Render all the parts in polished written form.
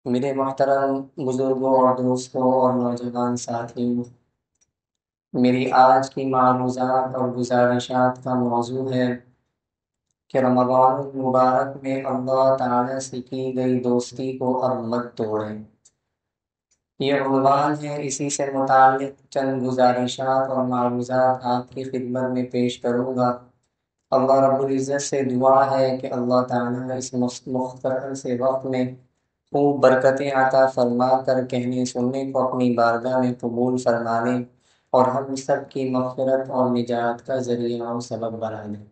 میرے محترم بزرگوں اور دوستوں اور نوجوان ساتھیوں، میری آج کی معروضات اور گزارشات کا موضوع ہے کہ رمضان المبارک میں اللہ تعالی سے کی گئی دوستی کو اب مت توڑیں۔ یہ عنوان ہے، اسی سے متعلق چند گزارشات اور معروضات آپ کی خدمت میں پیش کروں گا۔ اللہ رب العزت سے دعا ہے کہ اللہ تعالیٰ اس مختصر سے وقت میں خوب برکتیں عطا فرما کر کہنے سننے کو اپنی بارگاہ میں قبول فرما لے اور ہم سب کی مغفرت اور نجات کا ذریعہ اور سبب بنا دے۔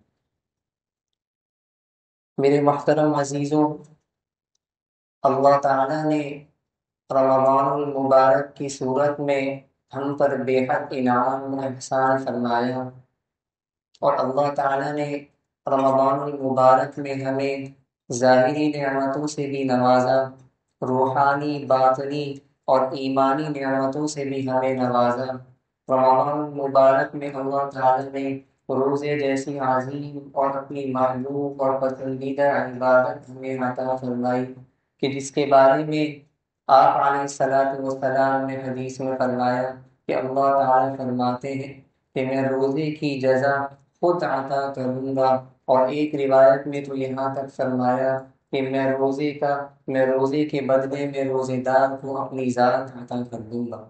میرے محترم عزیزوں، اللہ تعالیٰ نے رمضان المبارک کی صورت میں ہم پر بے حد انعام و احسان فرمایا، اور اللہ تعالیٰ نے رمضان المبارک میں ہمیں ظاہری نعمتوں سے بھی نوازا، روحانی، باطنی اور ایمانی نعمتوں سے بھی ہمیں نوازا۔ رمضان المبارک میں اللہ تعالیٰ نے روزے جیسی عظیم اور اپنی محبوب اور پسندیدہ عبادت ہمیں عطا فرمائی کہ جس کے بارے میں آپ علیہ الصلاۃ والسلام نے حدیث میں فرمایا کہ اللہ تعالیٰ فرماتے ہیں کہ میں روزے کی جزا خود عطا کروں گا، اور ایک روایت میں تو یہاں تک فرمایا کہ میں روزے کے بدلے میں روزے دار کو اپنی ذات عطا کر دوں گا۔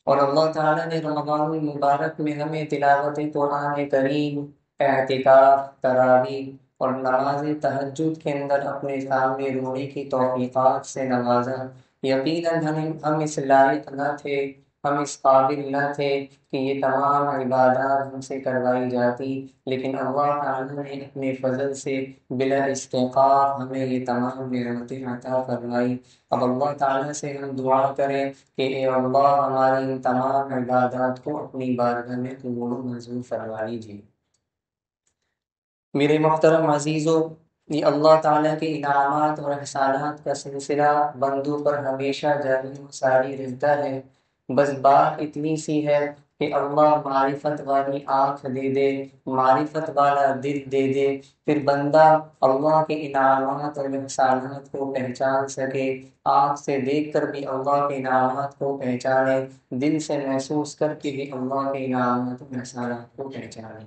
اور اللہ تعالیٰ نے رمضان المبارک میں ہمیں تلاوت قرآن کریم، اعتکاف، تراویح اور نماز تہجد کے اندر اپنے سامنے رونے کی توفیقات سے نوازا۔ یقیناً ہم اس لائق نہ تھے، ہم اس قابل نہ تھے کہ یہ تمام عبادات ہم سے کروائی جاتی، لیکن اللہ تعالیٰ نے اپنے فضل سے بلا استحقاق ہمیں یہ تمام نعمتیں عطا فرمائی۔ اب اللہ تعالیٰ سے ہم دعا کریں کہ اے اللہ ہماری ان تمام عبادات کو اپنی بارگاہ میں قبول و منظور فرما لیجیے۔ میرے محترم عزیزوں، یہ اللہ تعالیٰ کے انعامات اور احسانات کا سلسلہ بندوں پر ہمیشہ جاری و ساری رہتا ہے۔ بس بات اتنی سی ہے کہ اللہ معرفت والی آنکھ دے دے، معرفت والا دل دے دے، پھر بندہ اللہ کے انعامات اور احسانات کو پہچان سکے، آنکھ سے دیکھ کر بھی اللہ کے انعامات کو پہچانے، دل سے محسوس کر کے بھی اللہ کے انعامات اور احسانات کو پہچانے۔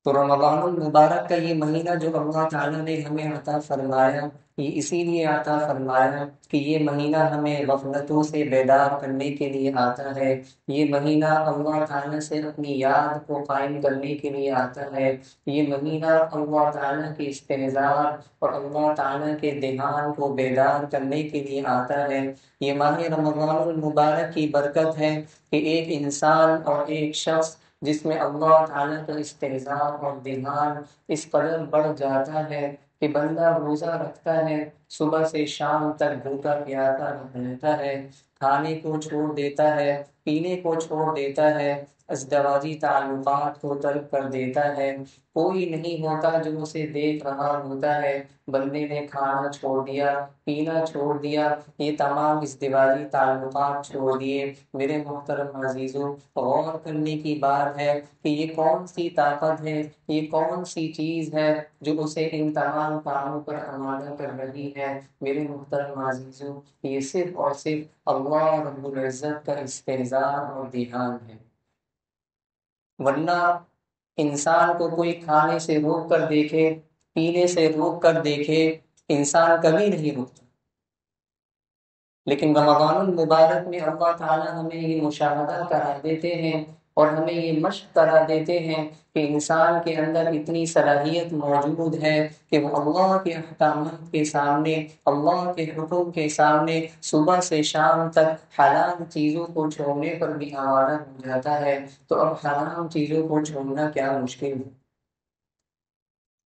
تو رمضان المبارک کا یہ مہینہ جو اللہ تعالیٰ نے ہمیں عطا فرمایا، یہ اسی لیے عطا فرمایا کہ یہ مہینہ ہمیں غفلتوں سے بیدار کرنے کے لیے آتا ہے۔ یہ مہینہ اللہ تعالیٰ سے اپنی یاد کو قائم کرنے کے لیے آتا ہے۔ یہ مہینہ اللہ تعالیٰ کی استحضار اور اللہ تعالیٰ کے دھیان کو بیدار کرنے کے لیے آتا ہے۔ یہ ماہ رمضان المبارک کی برکت ہے کہ ایک انسان اور ایک شخص جس میں اللہ تعالیٰ کا استحضار اور دھیان اس قدر بڑھ جاتا ہے کہ بندہ روزہ رکھتا ہے، صبح سے شام تک بھوکا پیاسا رہتا ہے، کھانے کو چھوڑ دیتا ہے، پینے کو چھوڑ دیتا ہے، ازدواجی تعلقات کو ترک کر دیتا ہے، کوئی نہیں ہوتا جو اسے دیکھ رہا ہوتا ہے، بندے نے کھانا چھوڑ دیا، پینا چھوڑ دیا، یہ تمام ازدواجی تعلقات چھوڑ دیے۔ میرے محترم عزیزوں، غور کرنے کی بات ہے کہ یہ کون سی طاقت ہے، یہ کون سی چیز ہے جو اسے ان تمام کاموں پر آمادہ کر رہی ہے۔ میرے محترم عزیزوں، یہ صرف اور صرف اللہ رب العزت کا استحضار اور دھیان ہے، ورنہ انسان کو کوئی کھانے سے روک کر دیکھے، پینے سے روک کر دیکھے، انسان کبھی نہیں روکتا۔ لیکن رمضان المبارک میں اللہ تعالیٰ ہمیں یہ مشاہدہ کرا دیتے ہیں اور ہمیں یہ مشق کرا دیتے ہیں کہ انسان کے اندر اتنی صلاحیت موجود ہے کہ وہ اللہ کے احکامات کے سامنے، اللہ کے حکم کے سامنے صبح سے شام تک حلال چیزوں کو چھوڑنے پر بھی آمادہ ہو جاتا ہے۔ تو اب حرام چیزوں کو چھوڑنا کیا مشکل ہے؟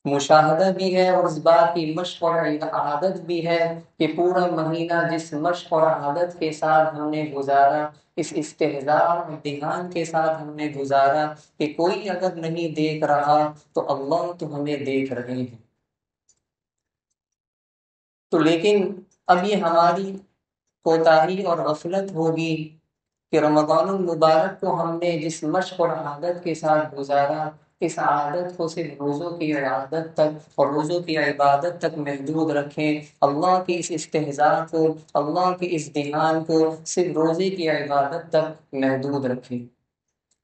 مشاہدہ بھی ہے اور اس بات کی مشق اور عادت بھی ہے کہ پورا مہینہ جس مشق اور عادت کے ساتھ ہم نے گزارا، اس استحضار اور دھیان کے ساتھ ہم نے گزارا کہ کوئی اگر نہیں دیکھ رہا تو اللہ تو ہمیں دیکھ رہے ہیں۔ تو لیکن اب یہ ہماری کوتاہی اور غفلت ہوگی کہ رمضان المبارک کو ہم نے جس مشق اور عادت کے ساتھ گزارا، اس عادت کو صرف روزوں کی عبادت تک اور روزوں کی عبادت تک محدود رکھیں، اللہ کی اس استحضاء کو، اللہ کی اس دھیان کو صرف روزے کی عبادت تک محدود رکھیں۔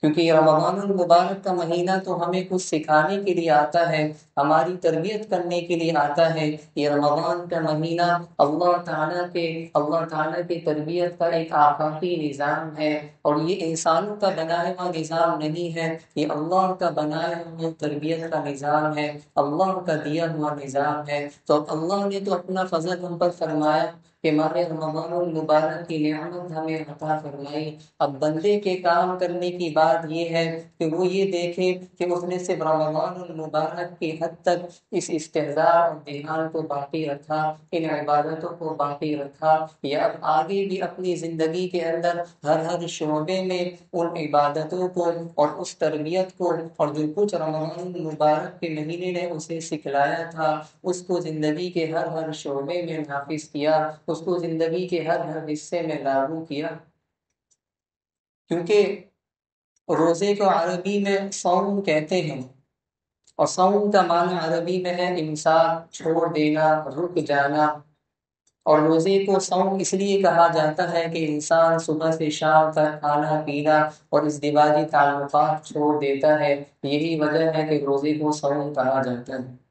کیونکہ یہ رمضان المبارک کا مہینہ تو ہمیں کچھ سکھانے کے لیے آتا ہے، ہماری تربیت کرنے کے لیے آتا ہے۔ یہ رمضان کا مہینہ اللہ تعالیٰ کی تربیت کا ایک آفاقی نظام ہے، اور یہ انسانوں کا بنایا ہوا نظام نہیں ہے، یہ اللہ کا بنایا ہوا تربیت کا نظام ہے، اللہ کا دیا ہوا نظام ہے۔ تو اللہ نے تو اپنا فضل ہم پر فرمایا کہ ماہ رمضان المبارک کی نعمت ہمیں عطا فرمائی۔ اب بندے کے کام کرنے کی بات یہ ہے کہ وہ یہ دیکھے کہ اس نے صرف رمضان المبارک کی حد تک اس استحضاء اور دھیان کو باقی رکھا، ان عبادتوں کو باقی رکھا، یا اب آگے بھی اپنی زندگی کے اندر ہر شعبے میں ان عبادتوں کو اور اس تربیت کو، اور جو کچھ رمضان المبارک کے مہینے نے اسے سکھلایا تھا، اس کو زندگی کے ہر شعبے میں نافذ کیا، اس کو زندگی کے ہر حصے میں لاگو کیا۔ کیونکہ روزے کو عربی میں صوم کہتے ہیں، اور صوم کا معنی عربی میں ہے امساک، چھوڑ دینا، رک جانا۔ اور روزے کو صوم اس لیے کہا جاتا ہے کہ انسان صبح سے شام تک کھانا پینا اور ازدواجی تعلقات چھوڑ دیتا ہے، یہی وجہ ہے کہ روزے کو صوم کہا جاتا ہے۔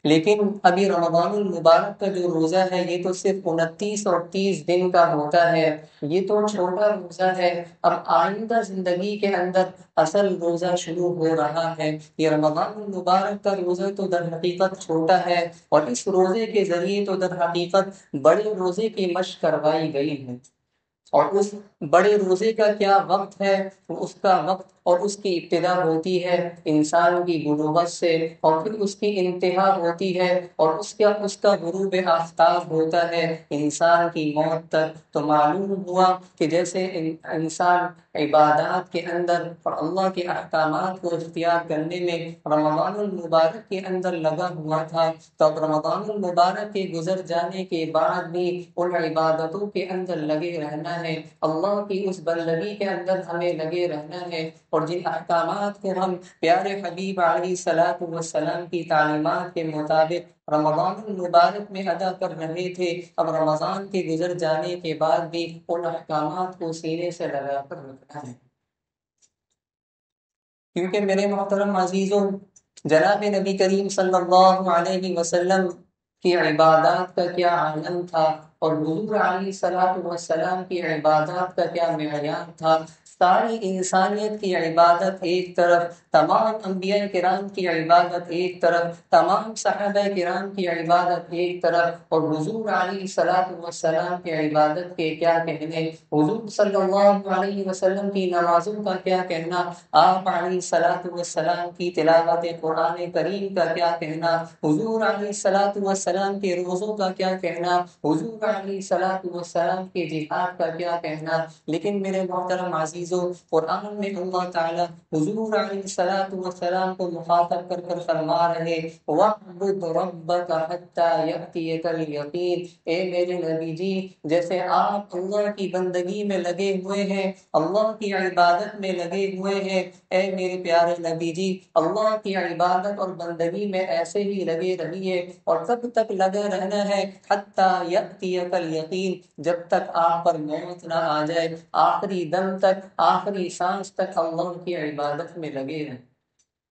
لیکن ابھی رمضان المبارک کا جو روزہ ہے یہ تو صرف 29 اور 30 دن کا ہوتا ہے، یہ تو چھوٹا روزہ ہے۔ اب آئندہ زندگی کے اندر اصل روزہ شروع ہو رہا ہے۔ یہ رمضان المبارک کا روزہ تو در حقیقت چھوٹا ہے، اور اس روزے کے ذریعے تو در حقیقت بڑے روزے کی مشق کروائی گئی ہے۔ اور اس بڑے روزے کا کیا وقت ہے؟ اس کا وقت اور اس کی ابتدا ہوتی ہے انسان کی بلوغت سے، اور پھر اس کی انتہا ہوتی ہے، اور اس کا غروب آفتاب ہوتا ہے انسان کی موت تک۔ تو معلوم ہوا کہ جیسے انسان عبادات کے اندر اور اللہ کے احکامات کو اختیار کرنے میں رمضان المبارک کے اندر لگا ہوا تھا، تب رمضان المبارک کے گزر جانے کے بعد بھی ان عبادتوں کے اندر لگے رہنا ہے، اللہ کی اس بندگی کے اندر ہمیں لگے رہنا ہے، اور جن احکامات کو ہم پیارے حبیب علیہ الصلوۃ والسلام کی تعلیمات کے مطابق رمضان المبارک میں ادا کر رہے تھے، اب رمضان کے گزر جانے کے بعد بھی ان احکامات کو سینے سے لگا کر رکھنا ہے۔ کیونکہ میرے محترم عزیزوں، جناب نبی کریم صلی اللہ علیہ وسلم کی عبادات کا کیا عالم تھا، اور حضور علیہ الصلوۃ والسلام کی عبادات کا کیا معیار تھا۔ ساری انسانیت کی عبادت ایک طرف، تمام انبیاء کرام کی عبادت ایک طرف، تمام صحابہ کرام کی عبادت ایک طرف، اور حضور علیہ الصلوۃ والسلام کی عبادت کے کیا کہنے، حضور صلی اللہ علیہ وسلم کی نمازوں کا کیا کہنا، آپ علیہ الصلوۃ والسلام کی تلاوت قرآن کریم کا کیا کہنا، حضور علیہ الصلوۃ والسلام کے روزوں کا کیا کہنا، حضور علیہ الصلوۃ والسلام کے جہاد کا کیا کہنا۔ لیکن میرے محترم عزیزوں، قرآن میں اللہ تعالیٰ حضور علیہ الصلوۃ والسلام کو مخاطب کر کر فرما رہے وَاعْبُدْ رَبَّكَ حَتَّى يَأْتِيَكَ الْيَقِينُ، اے میرے نبی جی، جیسے آپ اللہ کی بندگی میں لگے ہوئے ہیں، اللہ کی عبادت میں لگے ہوئے ہیں، اے میرے پیارے نبی جی، اللہ کی عبادت اور بندگی میں ایسے ہی لگے رہیے، اور کب تک لگا رہنا ہے؟ حَتَّى يَأْتِيَكَ الْيَقِينُ، جب تک آپ پر موت نہ آ جائے، آخری دم تک، آخری سانس تک اللہ کی عبادت میں لگے رہیں۔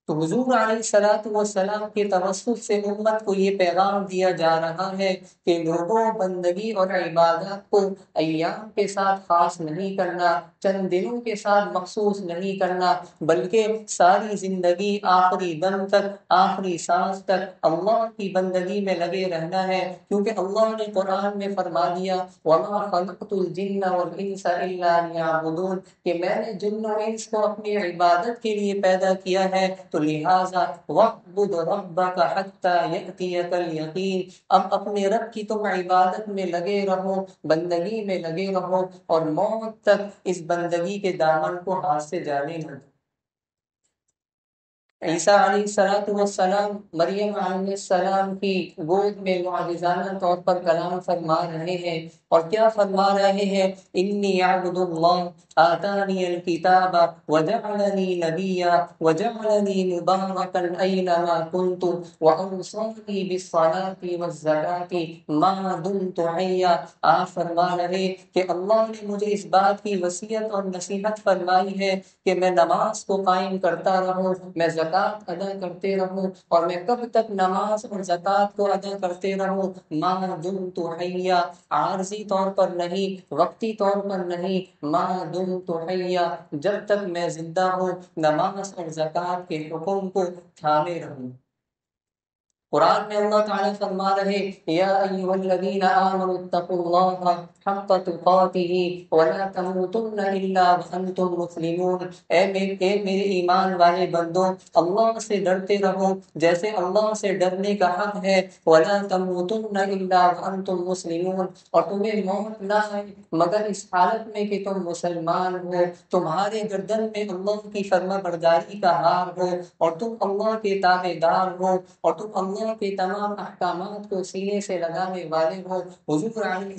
تو حضور علیہ الصلوۃ والسلام کے توسط سے امت کو یہ پیغام دیا جا رہا ہے کہ لوگوں، بندگی اور عبادات کو ایام کے ساتھ خاص نہیں کرنا، چند دنوں کے ساتھ مخصوص نہیں کرنا، بلکہ ساری زندگی، آخری دم تک، آخری سانس تک اللہ کی بندگی میں لگے رہنا ہے۔ کیونکہ اللہ نے قرآن میں فرما دیا وَمَا خَلَقْتُ الْجِنَّ وَالْإِنسَ إِلَّا لِيَعْبُدُونِ، کہ میں نے جن و انس کو اپنی عبادت کے لیے پیدا کیا ہے، تو لہٰذا وَاعْبُدْ رَبَّكَ حَتَّى يَأْتِيَكَ الْيَقِينُ، اب اپنے رب کی تم عبادت میں لگے رہو، بندگی میں لگے رہو، اور موت تک اس بندگی کے دامن کو ہاتھ سے جانے نہ دو۔ عیسیٰ علیہ السلام مریم علیہ السلام کی گود میں معجزانہ طور پر کلام فرما رہے ہیں، اور کیا فرما رہے ہیں؟ انی عبد اللہ آتانی الکتاب وجعلنی نبیا وجعلنی مبارکا اینما کنت واوصانی بالصلاة والزکاة ما دمت حیا۔ آپ فرما رہے کہ اللہ نے مجھے اس بات کی وصیت اور نصیحت فرمائی ہے کہ میں نماز کو قائم کرتا رہوں، میں زکوٰۃ ادا کرتے رہوں، اور میں کب تک نماز اور زکوٰۃ کو ادا کرتے رہوں؟ ما دمت حیا، عارضی طور پر نہیں، وقتی طور پر نہیں، ما دمت حیا، جب تک میں زندہ ہوں نماز اور زکوٰۃ کے حکم کو تھامے رہوں۔ قرآن میں اللہ تعالیٰ فرما رہے یا ایھا الذین آمنوا اتقوا اللہ حق تقاتہ ولا تموتن الا وانتم مسلمون، میرے ایمان والے بندوں، اللہ سے ڈرتے رہو جیسے اللہ سے ڈرنے کا حق ہے، ولا تموتن الا وانتم مسلمون، اور تمہیں موت نہ آئے مگر اس حالت میں کہ تم مسلمان ہو، تمہارے گردن میں اللہ کی فرما برداری کا ہار ہو، اور تم اللہ کے تابع دار ہو، اور تم اللہ کے تمام احکامات کو سینے سے لگانے والے ہو۔ حضور علیہ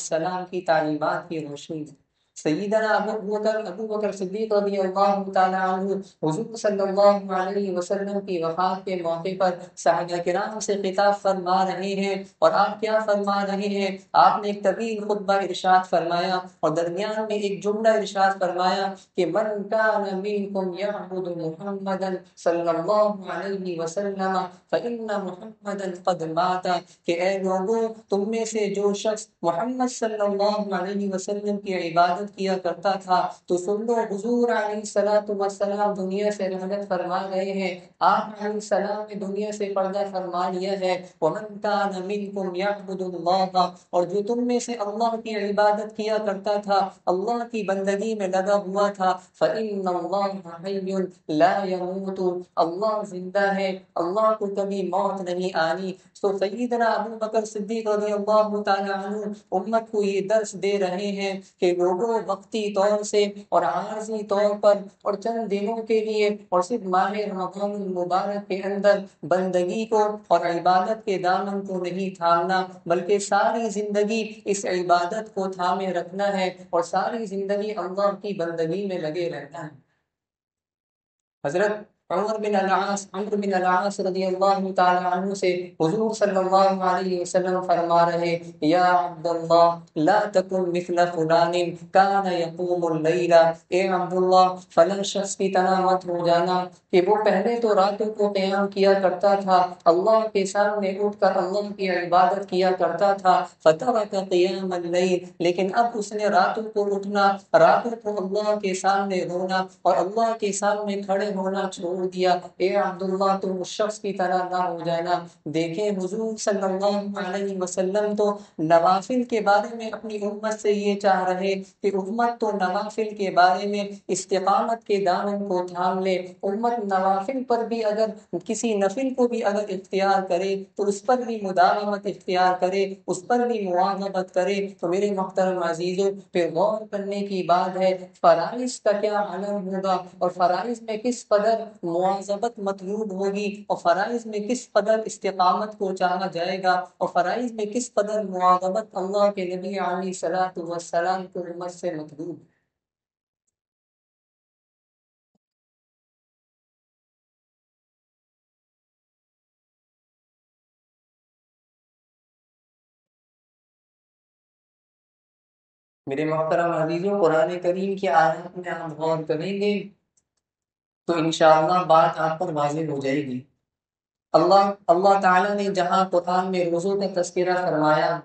السلام کی تعلیمات کی روشنی میں سیدنا ابو بکر صدیق رضی اللہ تعالیٰ عنہ حضور صلی اللہ علیہ وسلم کی وفات کے موقع پر صحابہ کرام سے خطاب فرما رہے ہیں، اور آپ کیا فرما رہے ہیں؟ آپ نے ایک طویل خطبہ ارشاد فرمایا، اور درمیان میں ایک جملہ ارشاد فرمایا کہ من کان منکم یعبد محمدا صلی اللہ علیہ وسلم فإن محمدا قد مات، کہ اے لوگوں تم میں سے جو شخص محمد صلی اللہ علیہ وسلم کی عبادت کیا کرتا تھا تو سن لو، حضور علیہ السلام دنیا سے رحلت فرما گئے ہیں، آپ علیہ السلام نے دنیا سے پردہ فرما لیا ہے۔ ومن کان منکم یعبد اللہ، اور جو تم میں سے اللہ کی عبادت کیا کرتا تھا، اللہ کی بندگی میں لگا ہوا تھا، فإن اللہ حی لا يموت، اللہ زندہ ہے، اللہ کو کبھی موت نہیں آنی۔ تو سیدنا ابو بکر صدیق رضی اللہ تعالیٰ عنہ امت کو یہ درس دے رہے ہیں کہ لوگوں وقتی طور سے اور عارضی طور پر اور چند دنوں کے لیے اور صرف ماہ رمضان المبارک کے اندر بندگی کو اور عبادت کے دامن کو نہیں تھامنا، بلکہ ساری زندگی اس عبادت کو تھامے رکھنا ہے، اور ساری زندگی اللہ کی بندگی میں لگے رہنا ہے۔ حضرت عمر بن العاص رضی اللہ تعالی عنہ سے حضور صلی اللہ علیہ وسلم فرما رہے یا عبد اللہ لا تکن مثل فلان کان یقوم اللیل، اے عبداللہ فلاں شخص کی طرح مت ہو جانا کہ وہ پہلے تو راتوں کو قیام کیا کرتا تھا، اللہ کے سامنے اٹھ کر اللہ کی عبادت کیا کرتا تھا، فترک قیام اللیل، لیکن اب اس نے راتوں کو اٹھنا، راتوں کو اللہ کے سامنے رونا اور اللہ کے سامنے کھڑے ہونا چھوڑ دیا۔ اے عبداللہ تم اس شخص کی طرح نہ ہو جانا۔ دیکھیں حضور صلی اللہ علیہ وسلم تو نوافل کے بارے میں اپنی امت سے یہ چاہ رہے کہ امت تو نوافل کے بارے میں استقامت کے دامن کو تھام لے، امت نوافل پر بھی اگر کسی نفل کو بھی اگر اختیار کرے تو اس پر بھی مداومت اختیار کرے، اس پر بھی مواظبت کرے۔ تو میرے محترم عزیزوں، پہ غور کرنے کی بات ہے فرائض کا کیا عالم ہوگا، اور فرائض میں کس قدر مواظبت مطلوب ہوگی، اور فرائض میں کس قدر استقامت کو چاہا جائے گا، اور فرائض میں کس قدر مواظبت اللہ کے نبی علیہ السلام کو امت سے مطلوب ہے۔ میرے محترم عزیزوں، قرآن کریم کی آیات میں ہم غور کریں گے تو انشاءاللہ بات آپ پر واضح ہو جائے گی۔ اللہ تعالیٰ نے جہاں قرآن میں روزوں کا تذکرہ فرمایا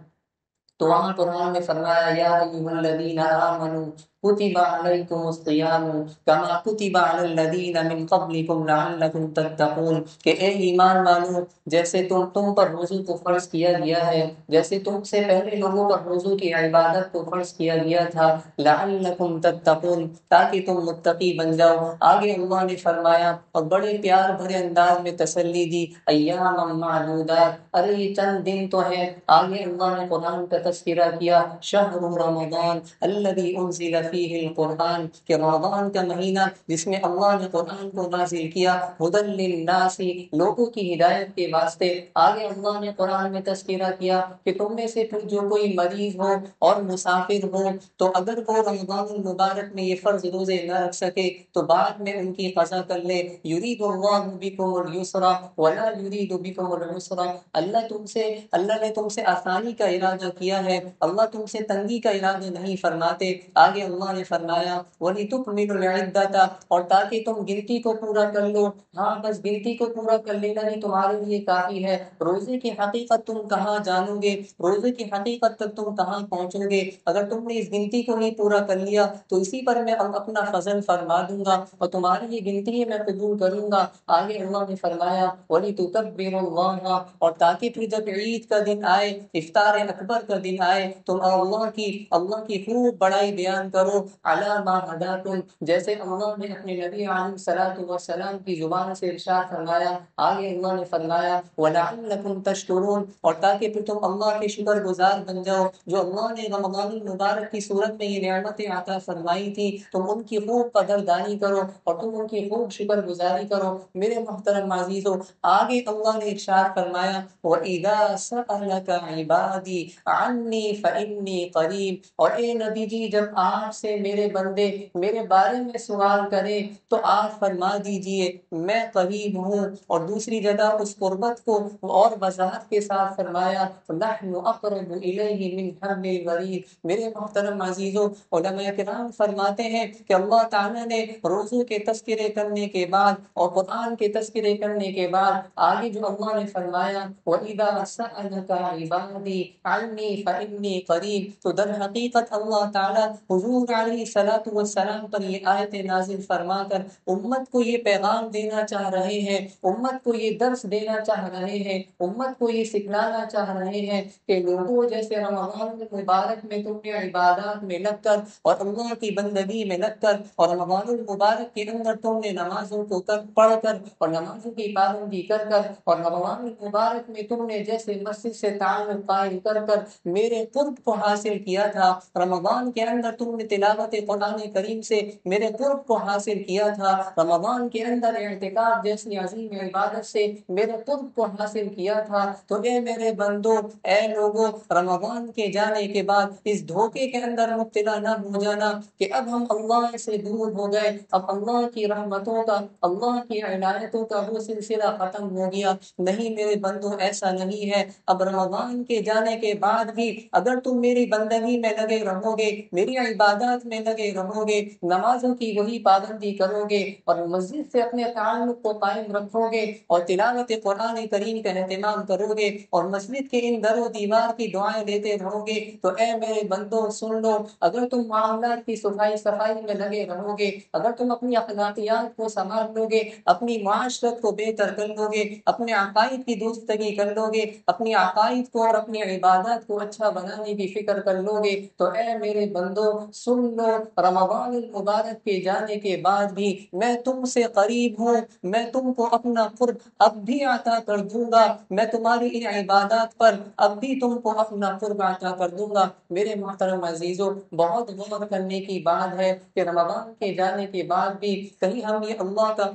تو وہاں قرآن میں فرمایا یا ایھا الذین آمنوا کتب علیکم الصیام کما کتب علی الذین من قبلکم لعلکم تتقون، کہ اے ایمان والو جیسے تم پر روزوں کو فرض کیا گیا ہے، جیسے تم سے پہلے لوگوں پر روزوں کی عبادت کو فرض کیا گیا تھا، لعلکم تتقون، تاکہ تم متقی بن جاؤ۔ آگے اللہ نے فرمایا اور بڑے پیار بھرے انداز میں تسلی دی ایام معدودات، ارے یہ چند دن تو ہے۔ آگے اللہ نے قرآن کا تذکرہ کیا شہر رمضان الذی انزل فیہ القرآن کہ رمضان کا مہینہ جس میں اللہ نے قرآن کو نازل کیا، ہدی للناس لوگوں کی ہدایت کے واسطے۔ آگے اللہ نے قرآن میں تذکرہ کیا کہ تم میں سے پھر جو کوئی مریض ہو اور مسافر ہو تو اگر وہ رمضان المبارک میں یہ فرض روزے نہ رکھ سکے تو بعد میں ان کی قضا کر لے۔ یرید اللہ بکم الیسر ولا یرید بکم العسر، اللہ نے تم سے آسانی کا ارادہ کیا ہے، اللہ تم سے تنگی کا ارادہ نہیں فرماتے۔ آگے اللہ نے فرمایا وَلِتُكْمِلُوا الْعِدَّةَ، اور تاکہ تم گنتی کو پورا کر لو۔ ہاں بس گنتی کو پورا کر لینا ہی تمہارے لیے کافی ہے، روزے کی حقیقت تم کہاں جانو گے، روزے کی حقیقت تک تم کہاں پہنچو گے؟ اگر تم نے اس گنتی کو نہیں پورا کر لیا تو اسی پر میں اپنا فضل فرما دوں گا اور تمہاری یہ گنتی میں قبول کروں گا۔ آگے اللہ نے فرمایا وَلِتُكَبِّرُوا اللَّهَ، اور تاکہ پھر جب عید کا دن آئے، افطار اکبر کا دن آئے، تم اللہ کی خوب بڑائی بیان کرو، عَلَى مَا هَدَاكُمْ، جیسے اللہ نے اپنے نبی علیہ الصلوۃ والسلام کی زبان سے ارشاد فرمایا۔ آگے اللہ نے فرمایا وَلَعَلَّكُمْ تَشْكُرُونَ، اور تاکہ پھر تم اللہ کے شکر گزار بن جاؤ، جو اللہ نے رمضان المبارک کی صورت میں یہ نعمتیں عطا فرمائی تھی تم ان کی خوب قدردانی کرو اور تم ان کی خوب شکر گزاری کرو۔ میرے محترم عزیزو، آگے اللہ نے ارشاد فرمایا وَإِذَا سَأَلَكَ عِبَادِي عَنِّي فَإِنِّي قَرِيبٌ، اور اے نبی جی جب آپ سے میرے بندے میرے بارے میں سوال کریں تو آپ فرما دیجئے میں قریب ہوں۔ اور دوسری جگہ اس قربت کو اور وضاحت کے ساتھ فرمایا نَحْنُ أَقْرَبُ إِلَيْهِ مِنْ حَبْلِ الْوَرِيدِ۔ میرے محترم عزیزو، علماء کرام فرماتے ہیں کہ اللہ تعالیٰ نے روزوں کے تذکرے کرنے کے بعد اور قرآن کے تذکرے کرنے کے بعد آگے جو اللہ نے فرمایا وَإِذَا سَأَلَكَ عِبَادِي عَنِّي فَإِنِّي قَرِيبٌ، تو در حقیقت اللہ تعالیٰ حضور علیہ الصلوۃ والسلام پر یہ آیت نازل فرما کر امت کو یہ پیغام دینا چاہ رہے ہیں، امت کو یہ درس دینا چاہ رہے ہیں، امت کو یہ سکھلانا چاہ رہے ہیں کہ لوگوں جیسے رمضان المبارک میں تم نے عبادات میں لگ کر اور اللہ کی بندگی میں لگ کر اور رمضان المبارک کے اندر تم نے نمازوں کو پڑھ کر اور نمازوں کی پابندی کر کر اور رمضان المبارک میں تم نے جیسے مسجد سے تعلق قائم کر کر میرے قرب کو حاصل کیا تھا، رمضان کے اندر تم نے تلاوت قرآن کریم سے میرے قرب کو حاصل کیا تھا، رمضان کے اندر اعتکاف جیسی عظیم عبادت سے میرے قرب کو حاصل کیا تھا، تو اے میرے بندو، اے لوگوں، رمضان کے جانے کے بعد اس دھوکے کے اندر مبتلا نہ ہو جانا کہ اب ہم اللہ سے دور ہو گئے، اب اللہ کی رحمتوں کا، اللہ کی عنایتوں کا وہ سلسلہ ختم ہو گیا۔ نہیں میرے بندو، ایسا نہیں ہے۔ اب رمضان کے جانے کے بعد بھی اگر تم میری بندگی میں لگے رہو گے، میری عبادات میں لگے رہو گے، نمازوں کی وہی پابندی کرو گے اور مسجد سے اپنے تعلق کو قائم رکھو گے اور تلاوت قرآن کریم کا اہتمام کرو گے اور مسجد کے ان در و دیوار کی دعائیں لیتے رہو گے، تو اے میرے بندو سن لو، اگر تم معاملات کی صفائی میں لگے رہو گے، اگر تم اپنی اخلاقیات کو سنبھال لو گے، اپنی معاشرت کو بہتر کر لو گے، اپنے عقائد کی درستگی کر لو گے، اپنی عقائد کو اور اپنی عبادات کو اچھا بنانے کی فکر کر لو گے، تو اے میرے بندو سن لو، رمضان المبارک کے جانے کے بعد بھی میں تم سے قریب ہوں، میں تم کو اپنا قرب اب بھی عطا کر دوں گا، میں تمہاری ان عبادات پر اب بھی تم کو اپنا قرب عطا کر دوں گا۔ میرے محترم عزیزو، بہت غور کرنے کی بات ہے کہ رمضان کے جانے کے بعد بھی کہیں ہم یہ اللہ کا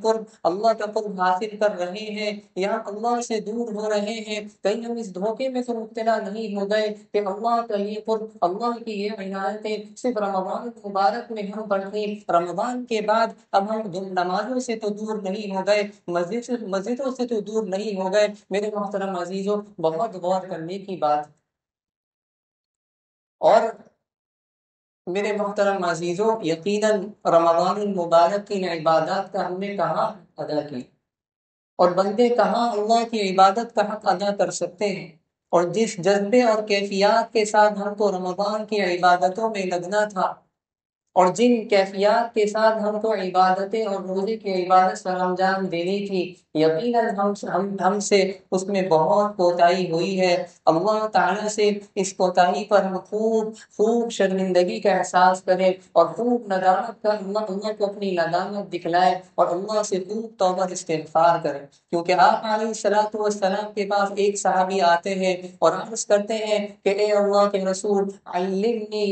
قرب حاصل کر رہے ہیں یا اللہ سے دور ہو رہے ہیں، کہیں ہم اس دھوکے میں تو مبتلا نہیں ہو گئے کہ اللہ کا یہ قرب، اللہ کی یہ عنایتیں صرف رمضان مبارک میں ہم پڑھیں، رمضان کے بعد اب ہم نمازوں سے تو دور نہیں ہو گئے، مسجدوں سے تو دور نہیں ہو گئے۔ میرے محترم عزیزو، بہت غور کرنے کی بات۔ اور میرے محترم عزیزو، یقیناً رمضان المبارک کی عبادات کا ہم نے کہاں ادا کی اور بندے کہاں اللہ کی عبادت کا حق ادا کر سکتے ہیں، اور جس جذبے اور کیفیات کے ساتھ ہم کو رمضان کی عبادتوں میں لگنا تھا اور جن کیفیات کے ساتھ ہم کو عبادتیں اور روزے کی عبادت سر انجام دینی تھی، یقیناً ہم سے اس میں بہت کوتاہی ہوئی ہے۔ اللہ تعالیٰ سے اس کوتاہی پر ہم خوب شرمندگی کا احساس کریں اور خوب ندامت کا اللہ کو اپنی ندامت دکھلائے اور اللہ سے خوب توبہ استغفار کریں، کیونکہ آپ علیہ الصلوۃ والسلام کے پاس ایک صحابی آتے ہیں اور عرض کرتے ہیں کہ اے اللہ کے رسول علمنی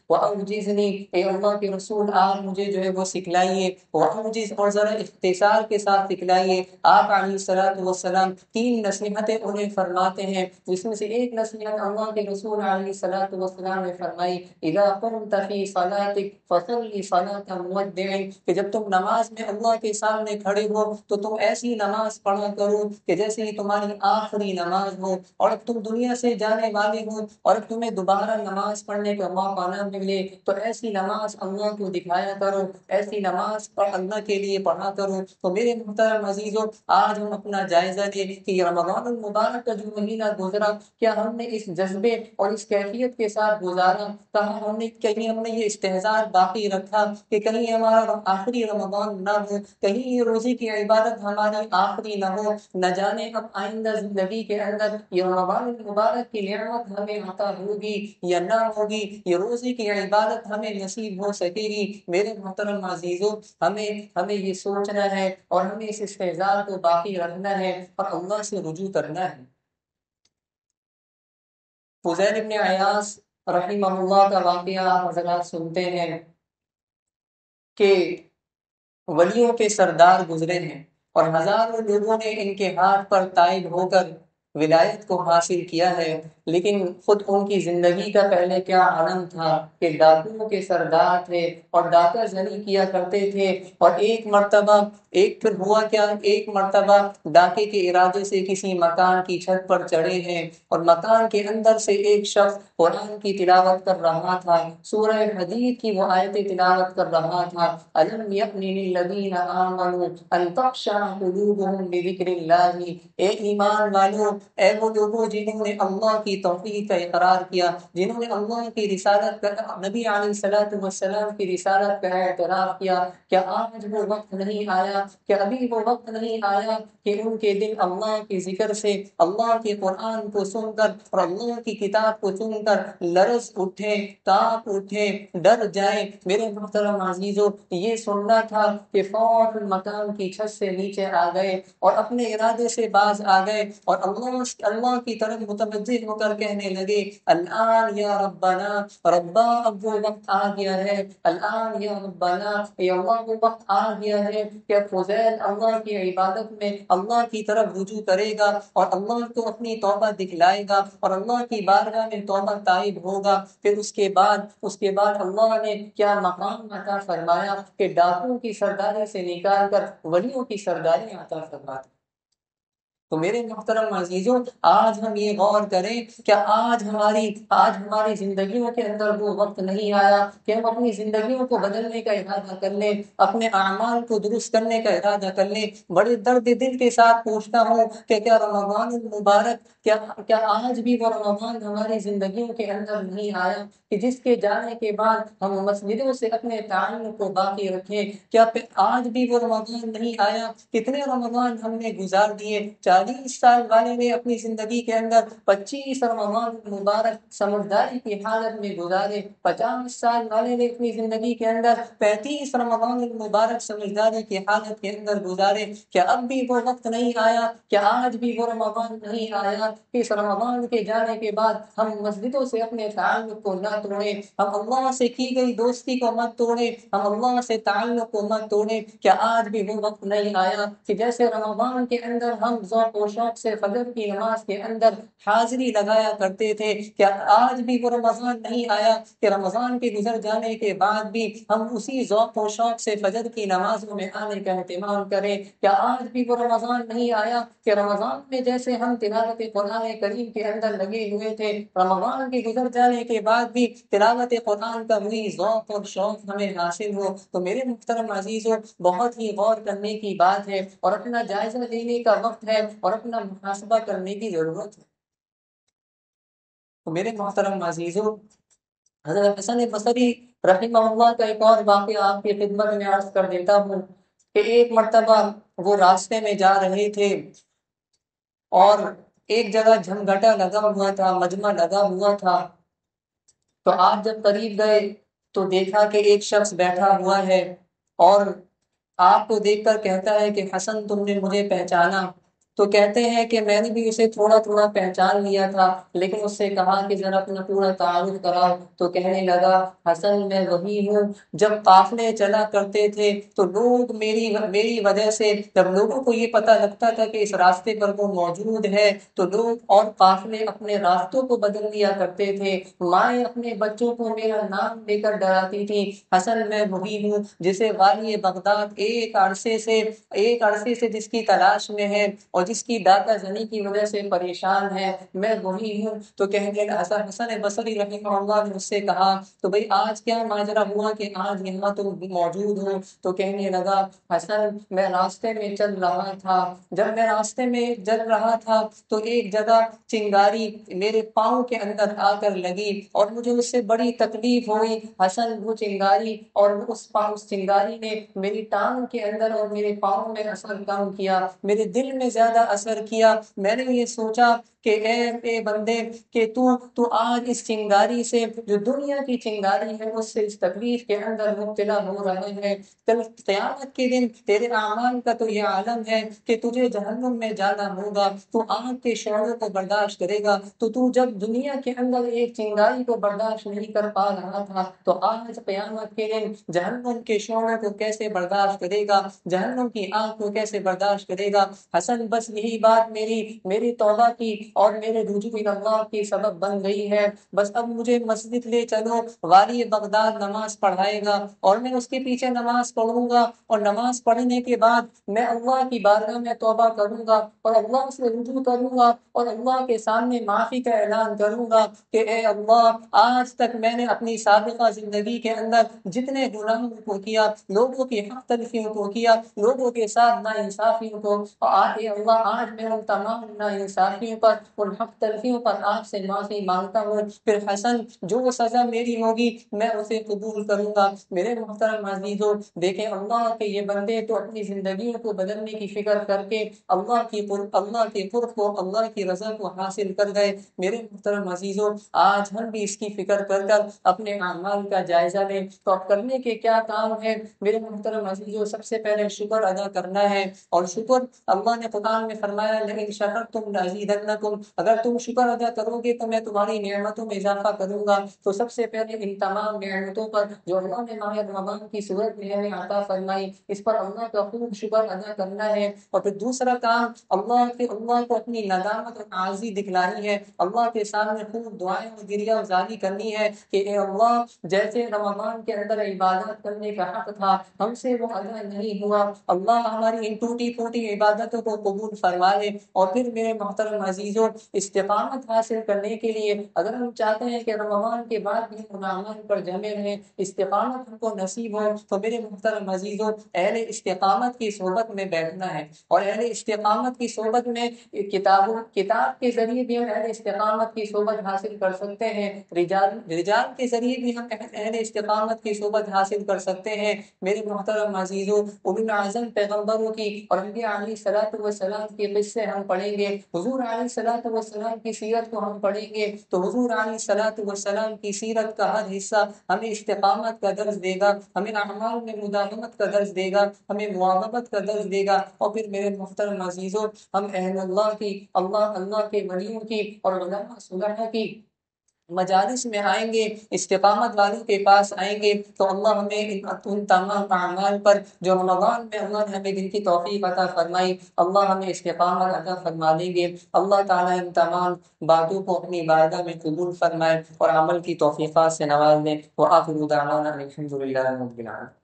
واوجزنی، اے اللہ کے رسول آپ مجھے جو ہے وہ سکھلائیے، اور مجھے اور ذرا اختصار کے ساتھ سکھلائیے۔ آپ علیہ الصلوۃ والسلام 3 نصیحتیں انہیں فرماتے ہیں، جس میں سے ایک نصیحت اللہ کے رسول علیہ الصلوۃ والسلام نے فرمائی، اذا قمت فی صلاتک فصلی صلاۃ مودع، کہ جب تم نماز میں اللہ کے سامنے کھڑے ہو تو تم ایسی نماز پڑھا کرو کہ جیسے ہی تمہاری آخری نماز ہو، اور اب تم دنیا سے جانے والے ہو اور اب تمہیں دوبارہ نماز پڑھنے کا موقع نہ ملے تو ایسی نماز اللہ کو دکھایا کرو، ایسی نماز اللہ کے لیے پڑھا کرو۔ تو میرے محترم عزیزوں، آج ہم اپنا جائزہ لیں کہ رمضان المبارک کا جو مہینہ گزرا، کیا ہم نے اس جذبے اور اس کیفیت کے ساتھ گزارا؟ کہاں کہیں ہم نے یہ استحضار باقی رکھا کہ کہیں ہمارا آخری رمضان نہ ہو، کہیں یہ روزے کی عبادت ہماری آخری نہ ہو، نہ جانے اب آئندہ زندگی کے اندر یہ رمضان المبارک کی نعمت ہمیں عطا ہوگی یا نہ ہوگی، یہ روزے کی عبادت ہمیں نصیب ہو سکے گی۔ میرے محترم عزیزوں، ہمیں یہ سوچنا ہے اور ہمیں اس استحضار کو باقی رکھنا ہے اور اللہ سے رجوع کرنا ہے۔ فضیل ابن عیاض رحمہ اللہ کا واقعہ آپ حضرات سنتے ہیں کہ ولیوں کے سردار گزرے ہیں اور ہزاروں لوگوں نے ان کے ہاتھ پر تائب ہو کر ولایت کو حاصل کیا ہے، لیکن خود ان کی زندگی کا پہلے کیا عالم تھا کہ ڈاکوؤں کے سردار تھے اور ڈاکہ زنی کیا کرتے تھے، اور پھر ہوا کیا، ایک مرتبہ ڈاکے کے ارادے سے کسی مکان کی چھت پر چڑھے ہیں اور مکان کے اندر سے ایک شخص قرآن کی تلاوت کر رہا تھا، سورہ حدید کی وہ آیتیں تلاوت کر رہا تھا، الم یکن للذین آمنوا ان تخشع قلوبهم لذکر اللہ، اے ایمان والو، اے وہ لوگوں جنہوں نے اللہ کی توحید کا اقرار کیا، جنہوں نے اللہ کی رسالت کا، نبی علیہ الصلوۃ والسلام کی رسالت کا اعتراف کیا، کیا آج وہ وقت نہیں آیا، کیا ابھی وہ وقت نہیں آیا کہ ان کے دل اللہ کے ذکر سے، اللہ کے قرآن کو سن کر اور اللہ کی کتاب کو سن کر لرز اٹھے، کانپ اٹھے، ڈر جائیں؟ میرے محترم عزیزوں، یہ سننا تھا کہ فوراً مکان کی چھت سے نیچے آ گئے اور اپنے ارادے سے باز آ گئے اور اللہ کی طرف متوجہ ہو کر کہنے لگے، الآن یا ربنا، ربا اب وہ وقت آ گیا ہے، الآن یا ربنا، اے اللہ وہ وقت آ گیا ہے کہ فضیل اللہ کی عبادت میں اللہ کی طرف رجوع کرے گا اور اللہ کو اپنی توبہ دکھلائے گا اور اللہ کی بارگاہ میں توبہ طائب ہوگا۔ پھر اس کے بعد اللہ نے کیا مقام عطا فرمایا کہ ڈاکوؤں کی سرداری سے نکال کر ولیوں کی سرداری عطا فرمایا۔ تو میرے محترم عزیزوں، آج ہم یہ غور کریں کہ آج ہماری زندگیوں کے اندر وہ وقت نہیں آیا کہ ہم اپنی زندگیوں کو بدلنے کا ارادہ کر لیں، اپنے اعمال کو درست کرنے کا ارادہ کر لیں۔ بڑے درد دل کے ساتھ پوچھتا ہوں کہ کیا رمضان المبارک، کیا آج بھی وہ رمضان ہماری زندگیوں کے اندر نہیں آیا کہ جس کے جانے کے بعد ہم مسجدوں سے اپنے تعلق کو باقی رکھیں؟ کیا آج بھی وہ رمضان نہیں آیا؟ کتنے رمضان ہم نے گزار دیے، 40 سال والے نے اپنی زندگی کے اندر 25 رمضان مبارک سمجھداری کی حالت میں گزارے، 50 سال والے نے اپنی زندگی کے اندر 35 رمضان مبارک سمجھداری کی حالت کے اندر گزارے۔ کیا اب بھی وہ وقت نہیں آیا، کیا آج بھی وہ رمضان نہیں آیا کہ اس رمضان کے جانے کے بعد ہم مسجدوں سے اپنے تعلق کو نہ توڑیں، ہم اللہ سے کی گئی دوستی کو مت توڑیں، ہم اللہ سے تعلق کو مت توڑیں؟ کیا آج بھی وہ وقت نہیں آیا کہ جیسے رمضان کے اندر ہم ذوق و شوق سے فجر کی نماز کے اندر حاضری لگایا کرتے تھے، کیا آج بھی وہ رمضان نہیں آیا کہ رمضان کے گزر جانے کے بعد بھی ہم اسی ذوق و شوق سے فجر کی نمازوں میں آنے کا اہتمام کریں؟ کیا آج بھی وہ رمضان نہیں آیا کہ رمضان میں جیسے ہم تلاوت قرآن کریم کے اندر لگے ہوئے تھے، رمضان کے گزر جانے کے بعد بھی تلاوت قرآن کا وہی ذوق اور شوق ہمیں حاصل ہو؟ تو میرے محترم عزیزوں، بہت ہی غور کرنے کی بات ہے اور اپنا جائزہ لینے کا وقت ہے اور اپنا محاسبہ کرنے کی ضرورت ہے۔ تو میرے محترم عزیزوں، حضرت حسن بصری رحمہ اللہ کا ایک اور واقعہ آپ کی خدمت میں عرض کر دیتا ہوں کہ ایک مرتبہ وہ راستے میں جا رہے تھے اور ایک جگہ جھمگھٹا لگا ہوا تھا، مجمع لگا ہوا تھا، تو آپ جب قریب گئے تو دیکھا کہ ایک شخص بیٹھا ہوا ہے اور آپ کو دیکھ کر کہتا ہے کہ حسن تم نے مجھے پہچانا؟ تو کہتے ہیں کہ میں نے بھی اسے تھوڑا تھوڑا پہچان لیا تھا، لیکن اس سے کہا کہ ذرا اپنا پورا تعارف کراؤ، تو کہنے لگا حسن میں وہی ہوں، جب قافلے چلا کرتے تھے تو لوگ میری وجہ سے، جب لوگوں کو یہ پتہ لگتا تھا کہ اس راستے پر وہ موجود ہے تو لوگ اور قافلے اپنے راستوں کو بدل لیا کرتے تھے، مائیں اپنے بچوں کو میرا نام لے کر ڈراتی تھی، حسن میں وہی ہوں جسے والی بغداد ایک عرصے سے جس کی تلاش میں ہے اور جس کی ڈاکہ زنی کی وجہ سے پریشان ہے، میں وہی ہوں۔ تو کہنے لگا حسن بصری رحمہ اللہ نے اس سے کہا تو بھئی آج کیا ماجرا ہوا کہ آج یہاں تم موجود ہو؟ تو کہنے لگا حسن میں راستے میں چل رہا تھا، جب میں راستے میں چل رہا تھا تو ایک جگہ چنگاری میرے پاؤں کے اندر آ کر لگی اور مجھے اس سے بڑی تکلیف ہوئی۔ حسن وہ چنگاری اور اس چنگاری نے میری ٹانگ کے اندر اور میرے پاؤں میں اثر کم کیا، میرے دل میں زیادہ اثر کیا۔ میں نے یہ سوچا کہ اے بندے کہ تو آج اس چنگاری سے، جو دنیا کی چنگاری ہے، اس سے اس تکلیف کے اندر مبتلا ہو رہے ہیں، کل قیامت کے دن تیرے اعمال کا تو یہ عالم ہے کہ تجھے جہنم میں جانا ہوگا، تو آگ کے شعلوں کو برداشت کرے گا، تو جب دنیا کے اندر ایک چنگاری کو برداشت نہیں کر پا رہا تھا تو آج قیامت کے دن جہنم کے شعلوں کو کیسے برداشت کرے گا، جہنم کی آگ کو کیسے برداشت کرے گا؟ حسن بس یہی بات میری توبہ کی اور میرے رجوع اللہ کی سبب بن گئی ہے، بس اب مجھے مسجد لے چلو، والی بغداد نماز پڑھائے گا اور میں اس کے پیچھے نماز پڑھوں گا، اور نماز پڑھنے کے بعد میں اللہ کی بارگاہ میں توبہ کروں گا اور اللہ سے رجوع کروں گا اور اللہ کے سامنے معافی کا اعلان کروں گا کہ اے اللہ، آج تک میں نے اپنی سابقہ زندگی کے اندر جتنے گناہوں کو کیا، لوگوں کی حق تلفیوں کو کیا، لوگوں کے ساتھ ناانصافیوں کو، اے اللہ آج میں ان تمام ناانصافیوں پر، ان حق تلفیوں پر آپ سے معافی مانگتا ہوں، پھر حسن جو سزا میری ہوگی میں اسے قبول کروں گا۔ میرے محترم عزیزو، دیکھیں اللہ کے یہ بندے تو اپنی زندگیوں کو بدلنے کی فکر کر کے اللہ کے قرب کو، اللہ کی رضا کو حاصل کر گئے۔ میرے محترم عزیزو، آج ہم بھی اس کی فکر کر کر اپنے اعمال کا جائزہ لیں، تو اب کرنے کے کیا کام ہے میرے محترم عزیزو؟ سب سے پہلے شکر ادا کرنا ہے، اور شکر اللہ نے قرآن میں فرمایا لئن شکرتم لازیدنکم، اگر تم شکر ادا کرو گے تو میں تمہاری نعمتوں میں اضافہ کروں گا۔ تو سب سے پہلے ان تمام نعمتوں پر جو اللہ نے ماہ رمضان کی صورت میں ہمیں عطا فرمائی، اس پر اللہ کا خوب شکر ادا کرنا ہے۔ اور پھر دوسرا کام، اللہ کو اپنی ندامت اور عاجزی دکھلانی ہے، اللہ کے سامنے خوب دعائیں اور گریہ وزاری کرنی ہے کہ اے اللہ، جیسے رمضان کے اندر عبادت کرنے کا حق تھا ہم سے وہ ادا نہیں ہوا، اللہ ہماری ان ٹوٹی پھوٹی عبادتوں کو قبول فرما لے۔ اور پھر میرے محترم عزیزوں، استقامت حاصل کرنے کے لیے اگر ہم چاہتے ہیں کہ رمضان کے بعد بھی ہم اعمال پر جمے رہیں، استقامت ہم کو نصیب ہو، تو میرے محترم عزیزوں، اہل استقامت کی صحبت میں بیٹھنا ہے، اور اہل استقامت کی صحبت میں کتاب کے ذریعے بھی ہم اہل استقامت کی صحبت حاصل کر سکتے ہیں، رجال کے ذریعے بھی ہم اہل استقامت کی صحبت حاصل کر سکتے ہیں۔ میرے محترم عزیزوں، اولو العزم پیغمبروں کی اور انبیاء علیہ الصلوۃ والسلام کے قصے ہم پڑھیں گے، حضور علیہ الصلوۃ والسلام کی سیرت کو ہم پڑھیں گے، تو حضور علیہ الصلوۃ والسلام کی سیرت کا ہر حصہ ہمیں استقامت کا درس دے گا، ہمیں اعمال میں مداومت کا درس دے گا، ہمیں مواظبت کا درس دے گا۔ اور پھر میرے محترم عزیزوں، ہم اہل اللہ کی، اللہ کے ولیوں کی اور علماء صالحین کی مجالس میں آئیں گے، استقامت والوں کے پاس آئیں گے، تو اللہ ہمیں ان تمام اعمال پر جو رمضان میں اللہ نے ہمیں جن کی توفیق عطا فرمائی، اللہ ہمیں استقامت عطا فرما دیں گے۔ اللہ تعالیٰ ان تمام باتوں کو اپنی بارگاہ میں قبول فرمائے اور عمل کی توفیقات سے نواز دیں۔ وآخر دعوانا الحمد للہ رب العالمین۔